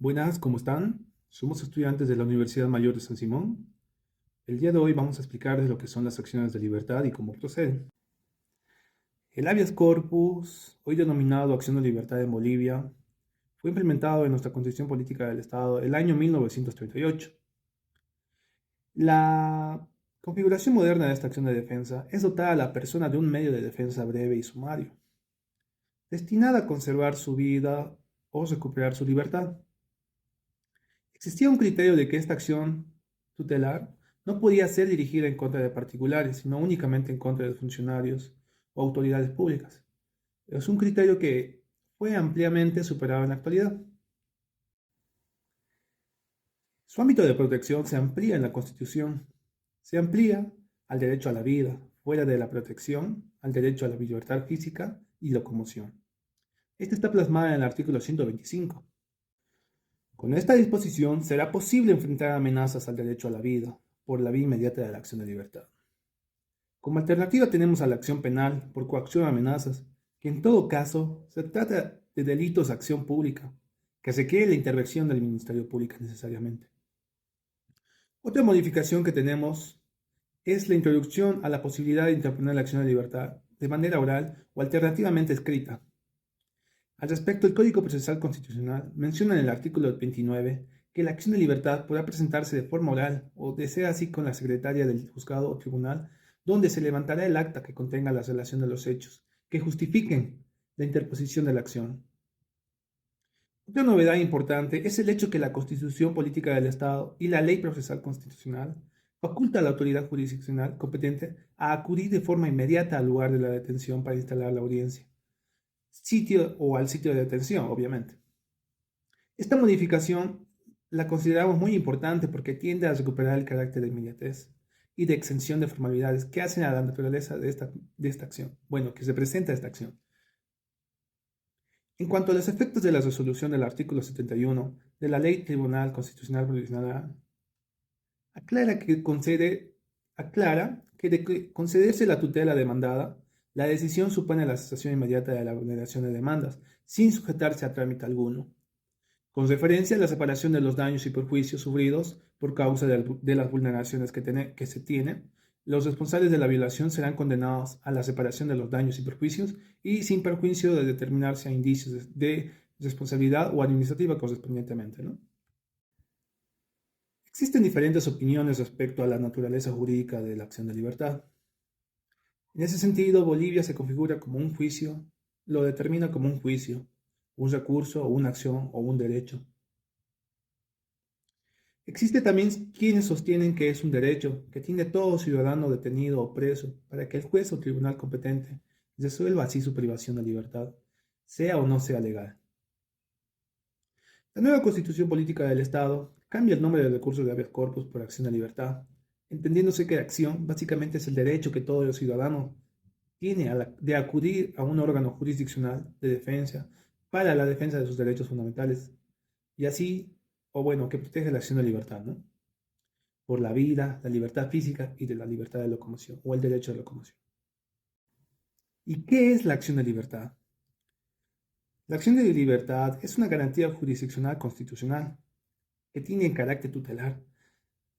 Buenas, ¿cómo están? Somos estudiantes de la Universidad Mayor de San Simón. El día de hoy vamos a explicarles lo que son las acciones de libertad y cómo proceden. El habeas corpus, hoy denominado Acción de Libertad en Bolivia, fue implementado en nuestra Constitución Política del Estado el año 1938. La configuración moderna de esta acción de defensa es dotar a la persona de un medio de defensa breve y sumario, destinada a conservar su vida o recuperar su libertad. Existía un criterio de que esta acción tutelar no podía ser dirigida en contra de particulares, sino únicamente en contra de funcionarios o autoridades públicas. Es un criterio que fue ampliamente superado en la actualidad. Su ámbito de protección se amplía en la Constitución. Se amplía al derecho a la vida, fuera de la protección, al derecho a la libertad física y locomoción. Esta está plasmada en el artículo 125. Con esta disposición será posible enfrentar amenazas al derecho a la vida por la vía inmediata de la acción de libertad. Como alternativa tenemos a la acción penal por coacción a amenazas, que en todo caso se trata de delitos de acción pública, que requiere la intervención del Ministerio Público necesariamente. Otra modificación que tenemos es la introducción a la posibilidad de interponer la acción de libertad de manera oral o alternativamente escrita. Al respecto, el Código Procesal Constitucional menciona en el artículo 29 que la acción de libertad podrá presentarse de forma oral o de ser así con la secretaria del juzgado o tribunal, donde se levantará el acta que contenga la relación de los hechos que justifiquen la interposición de la acción. Otra novedad importante es el hecho que la Constitución Política del Estado y la Ley Procesal Constitucional faculta a la autoridad jurisdiccional competente a acudir de forma inmediata al lugar de la detención para instalar la audiencia sitio o al sitio de detención, obviamente. Esta modificación la consideramos muy importante porque tiende a recuperar el carácter de inmediatez y de exención de formalidades que hacen a la naturaleza de esta acción, bueno, que se presenta esta acción. En cuanto a los efectos de la resolución del artículo 71 de la Ley Tribunal Constitucional Provisional, aclara que de concederse la tutela demandada, la decisión supone la cesación inmediata de la vulneración de demandas, sin sujetarse a trámite alguno, con referencia a la separación de los daños y perjuicios sufridos por causa de las vulneraciones que se tienen. Los responsables de la violación serán condenados a la separación de los daños y perjuicios y sin perjuicio de determinarse a indicios de responsabilidad o administrativa correspondientemente, ¿no? Existen diferentes opiniones respecto a la naturaleza jurídica de la acción de libertad. En ese sentido, Bolivia se configura como un juicio, lo determina como un juicio, un recurso o una acción o un derecho. Existe también quienes sostienen que es un derecho que tiene todo ciudadano detenido o preso para que el juez o tribunal competente resuelva así su privación de libertad, sea o no sea legal. La nueva Constitución Política del Estado cambia el nombre del recurso de habeas corpus por acción de libertad, entendiéndose que acción básicamente es el derecho que todo ciudadano tiene de acudir a un órgano jurisdiccional de defensa para la defensa de sus derechos fundamentales y así, o bueno, que protege la acción de libertad, ¿no? Por la vida, la libertad física y de la libertad de locomoción o el derecho de locomoción. ¿Y qué es la acción de libertad? La acción de libertad es una garantía jurisdiccional constitucional que tiene carácter tutelar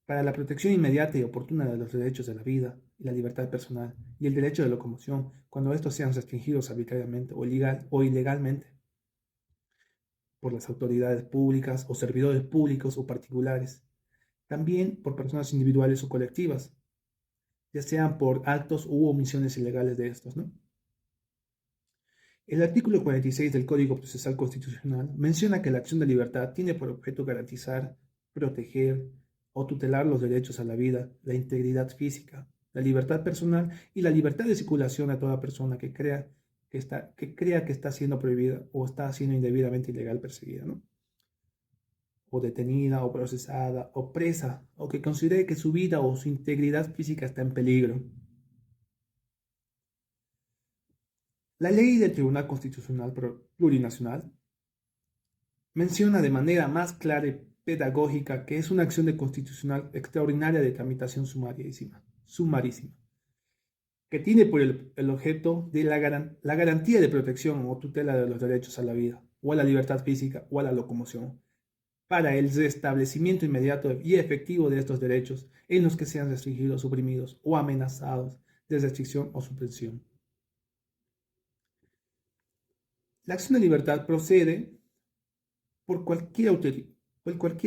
para la protección inmediata y oportuna de los derechos de la vida y la libertad personal y el derecho de locomoción cuando estos sean restringidos arbitrariamente o ilegalmente por las autoridades públicas o servidores públicos o particulares, también por personas individuales o colectivas, ya sean por actos u omisiones ilegales de estos, ¿no? El artículo 46 del Código Procesal Constitucional menciona que la acción de libertad tiene por objeto garantizar, proteger o tutelar los derechos a la vida, la integridad física, la libertad personal y la libertad de circulación a toda persona que crea que está siendo prohibida o está siendo indebidamente ilegal perseguida, ¿no? O detenida o procesada o presa o que considere que su vida o su integridad física está en peligro. La ley del Tribunal Constitucional Plurinacional menciona de manera más clara y pedagógica que es una acción de constitucional extraordinaria de tramitación sumarísima, que tiene por el objeto de la garantía de protección o tutela de los derechos a la vida, o a la libertad física, o a la locomoción, para el restablecimiento inmediato y efectivo de estos derechos en los que sean restringidos, suprimidos o amenazados de restricción o supresión. La acción de libertad procede por cualquiera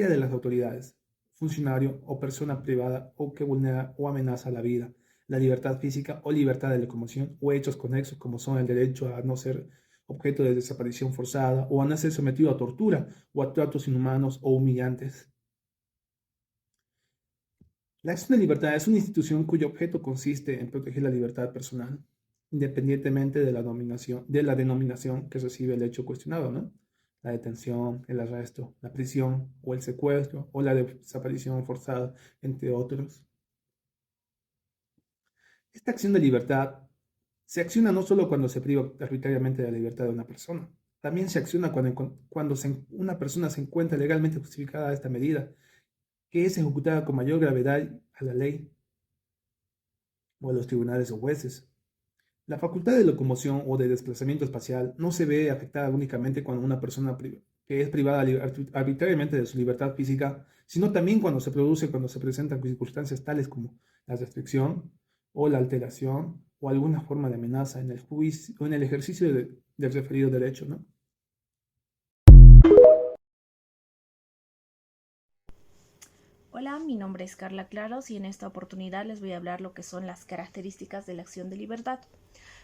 de las autoridades, funcionario o persona privada o que vulnera o amenaza la vida, la libertad física o libertad de locomoción o hechos conexos como son el derecho a no ser objeto de desaparición forzada o a no ser sometido a tortura o a tratos inhumanos o humillantes. La acción de libertad es una institución cuyo objeto consiste en proteger la libertad personal, independientemente de la denominación que recibe el hecho cuestionado, ¿no? La detención, el arresto, la prisión o el secuestro o la desaparición forzada, entre otros. Esta acción de libertad se acciona no solo cuando se priva arbitrariamente de la libertad de una persona, también se acciona cuando una persona se encuentra legalmente justificada a esta medida, que es ejecutada con mayor gravedad a la ley o a los tribunales o jueces. La facultad de locomoción o de desplazamiento espacial no se ve afectada únicamente cuando una persona que es privada arbitrariamente de su libertad física, sino también cuando se presentan circunstancias tales como la restricción o la alteración o alguna forma de amenaza en el juicio o en el ejercicio del referido derecho, ¿no? Hola, mi nombre es Carla Claros y en esta oportunidad les voy a hablar lo que son las características de la acción de libertad.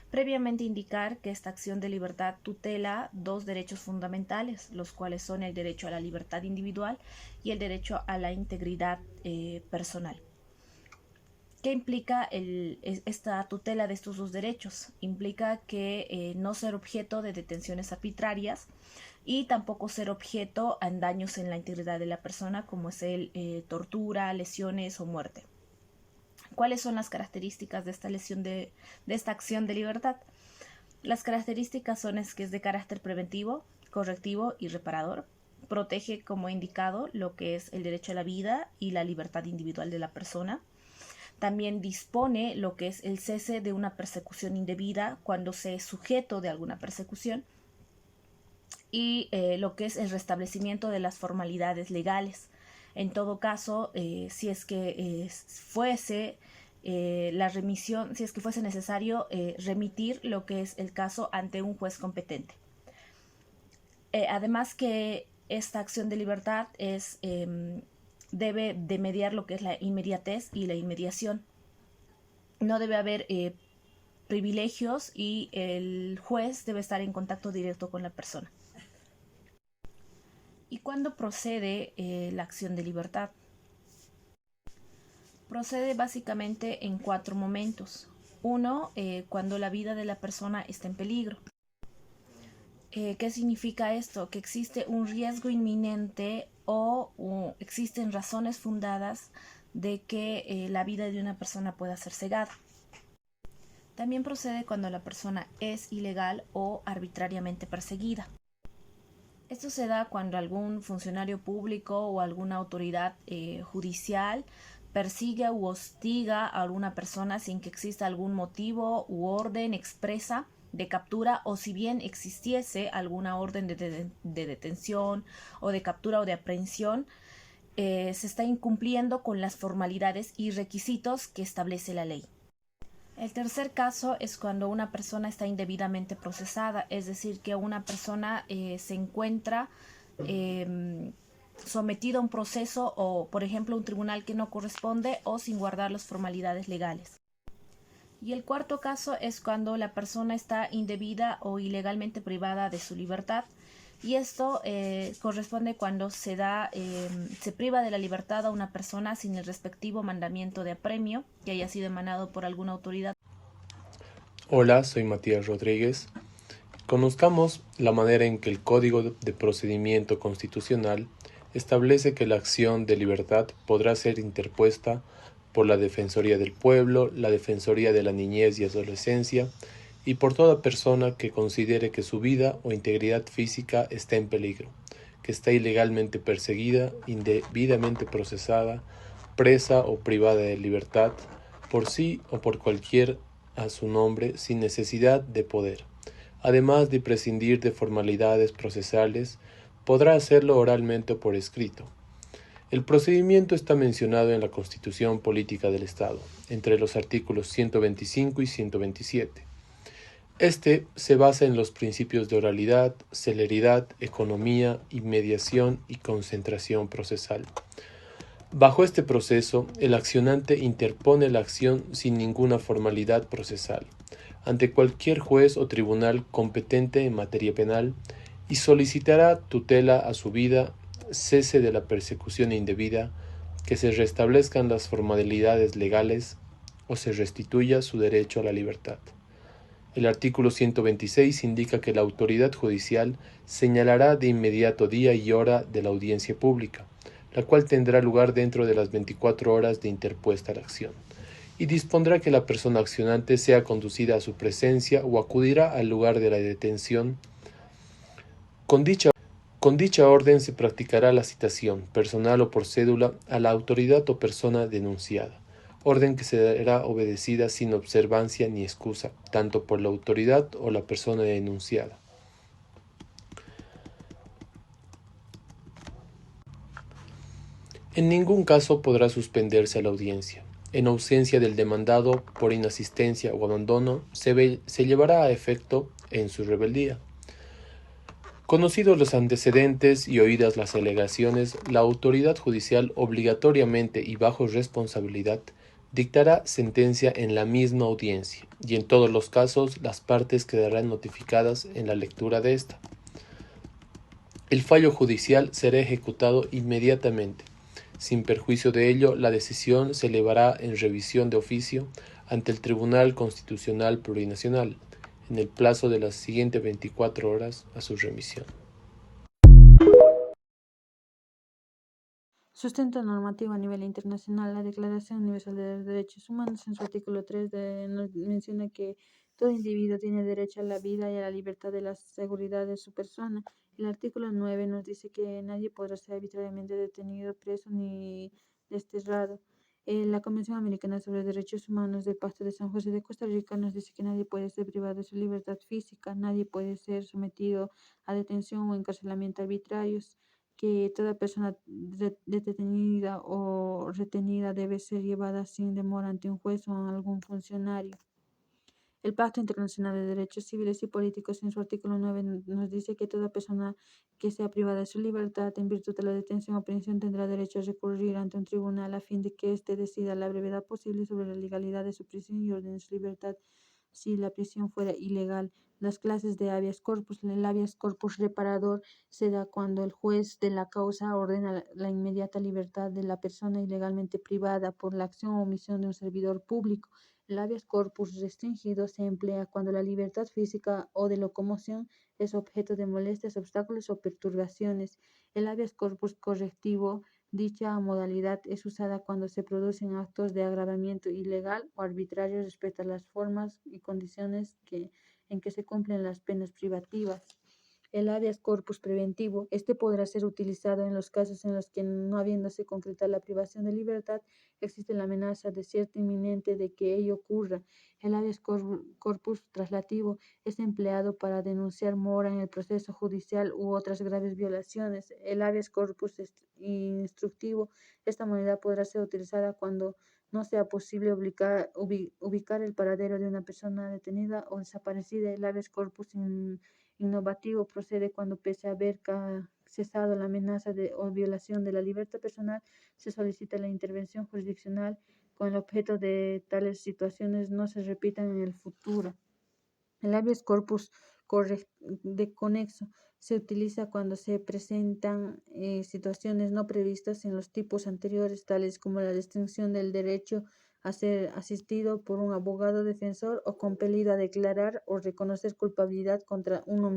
Previamente indicar que esta acción de libertad tutela dos derechos fundamentales, los cuales son el derecho a la libertad individual y el derecho a la integridad personal. ¿Qué implica esta tutela de estos dos derechos? Implica que no ser objeto de detenciones arbitrarias y tampoco ser objeto a daños en la integridad de la persona, como es tortura, lesiones o muerte. ¿Cuáles son las características de esta acción de libertad? Las características son que es de carácter preventivo, correctivo y reparador. Protege, como he indicado, lo que es el derecho a la vida y la libertad individual de la persona. También dispone lo que es el cese de una persecución indebida cuando se es sujeto de alguna persecución y lo que es el restablecimiento de las formalidades legales. En todo caso, si es que fuese la remisión, si es que fuese necesario remitir lo que es el caso ante un juez competente. Además que esta acción de libertad debe de mediar lo que es la inmediatez y la inmediación. No debe haber privilegios y el juez debe estar en contacto directo con la persona. ¿Y cuándo procede la acción de libertad? Procede básicamente en 4 momentos. Uno, cuando la vida de la persona está en peligro. ¿Qué significa esto? Que existe un riesgo inminente o existen razones fundadas de que la vida de una persona pueda ser cegada. También procede cuando la persona es ilegal o arbitrariamente perseguida. Esto se da cuando algún funcionario público o alguna autoridad judicial persigue u hostiga a alguna persona sin que exista algún motivo u orden expresa de captura, o si bien existiese alguna orden de detención o de captura o de aprehensión, se está incumpliendo con las formalidades y requisitos que establece la ley. El tercer caso es cuando una persona está indebidamente procesada, es decir, que una persona se encuentra sometida a un proceso o, por ejemplo, un tribunal que no corresponde o sin guardar las formalidades legales. Y el cuarto caso es cuando la persona está indebida o ilegalmente privada de su libertad. Y esto corresponde cuando se priva de la libertad a una persona sin el respectivo mandamiento de apremio que haya sido emanado por alguna autoridad. Hola, soy Matías Rodríguez. Conozcamos la manera en que el Código de Procedimiento Constitucional establece que la acción de libertad podrá ser interpuesta por la Defensoría del Pueblo, la Defensoría de la Niñez y Adolescencia y por toda persona que considere que su vida o integridad física está en peligro, que está ilegalmente perseguida, indebidamente procesada, presa o privada de libertad, por sí o por cualquier a su nombre, sin necesidad de poder, además de prescindir de formalidades procesales podrá hacerlo oralmente o por escrito. El procedimiento está mencionado en la Constitución Política del Estado, entre los artículos 125 y 127. Este se basa en los principios de oralidad, celeridad, economía, inmediación y concentración procesal. Bajo este proceso, el accionante interpone la acción sin ninguna formalidad procesal, ante cualquier juez o tribunal competente en materia penal, y solicitará tutela a su vida, cese de la persecución indebida, que se restablezcan las formalidades legales o se restituya su derecho a la libertad. El artículo 126 indica que la autoridad judicial señalará de inmediato día y hora de la audiencia pública, la cual tendrá lugar dentro de las 24 horas de interpuesta la acción, y dispondrá que la persona accionante sea conducida a su presencia o acudirá al lugar de la detención. Con dicha orden se practicará la citación, personal o por cédula, a la autoridad o persona denunciada, orden que será obedecida sin observancia ni excusa, tanto por la autoridad o la persona denunciada. En ningún caso podrá suspenderse la audiencia. En ausencia del demandado por inasistencia o abandono, se llevará a efecto en su rebeldía. Conocidos los antecedentes y oídas las alegaciones, la autoridad judicial obligatoriamente y bajo responsabilidad dictará sentencia en la misma audiencia, y en todos los casos las partes quedarán notificadas en la lectura de esta. El fallo judicial será ejecutado inmediatamente. Sin perjuicio de ello, la decisión se elevará en revisión de oficio ante el Tribunal Constitucional Plurinacional, en el plazo de las siguientes 24 horas a su remisión. Sustento normativo a nivel internacional. La Declaración Universal de los Derechos Humanos, en su artículo 3, nos menciona que todo individuo tiene derecho a la vida y a la libertad de la seguridad de su persona. El artículo 9 nos dice que nadie podrá ser arbitrariamente detenido, preso ni desterrado. La Convención Americana sobre Derechos Humanos del Pacto de San José de Costa Rica nos dice que nadie puede ser privado de su libertad física, nadie puede ser sometido a detención o encarcelamiento arbitrarios, que toda persona detenida o retenida debe ser llevada sin demora ante un juez o algún funcionario. El Pacto Internacional de Derechos Civiles y Políticos, en su artículo 9, nos dice que toda persona que sea privada de su libertad en virtud de la detención o prisión tendrá derecho a recurrir ante un tribunal a fin de que éste decida a la brevedad posible sobre la legalidad de su prisión y ordene su libertad si la prisión fuera ilegal. Las clases de habeas corpus. El habeas corpus reparador se da cuando el juez de la causa ordena la inmediata libertad de la persona ilegalmente privada por la acción o omisión de un servidor público. El habeas corpus restringido se emplea cuando la libertad física o de locomoción es objeto de molestias, obstáculos o perturbaciones. El habeas corpus correctivo. Dicha modalidad es usada cuando se producen actos de agravamiento ilegal o arbitrario respecto a las formas y condiciones en que se cumplen las penas privativas. El habeas corpus preventivo. Este podrá ser utilizado en los casos en los que, no habiéndose concretado la privación de libertad, existe la amenaza de cierto inminente de que ello ocurra. El habeas corpus traslativo es empleado para denunciar mora en el proceso judicial u otras graves violaciones. El habeas corpus instructivo. Esta modalidad podrá ser utilizada cuando no sea posible ubicar el paradero de una persona detenida o desaparecida. El habeas corpus innovativo procede cuando, pese a haber cesado la amenaza o violación de la libertad personal, se solicita la intervención jurisdiccional con el objeto de tales situaciones no se repitan en el futuro. El habeas corpus conexo se utiliza cuando se presentan situaciones no previstas en los tipos anteriores, tales como la restricción del derecho a ser asistido por un abogado defensor o compelido a declarar o reconocer culpabilidad contra un homicidio.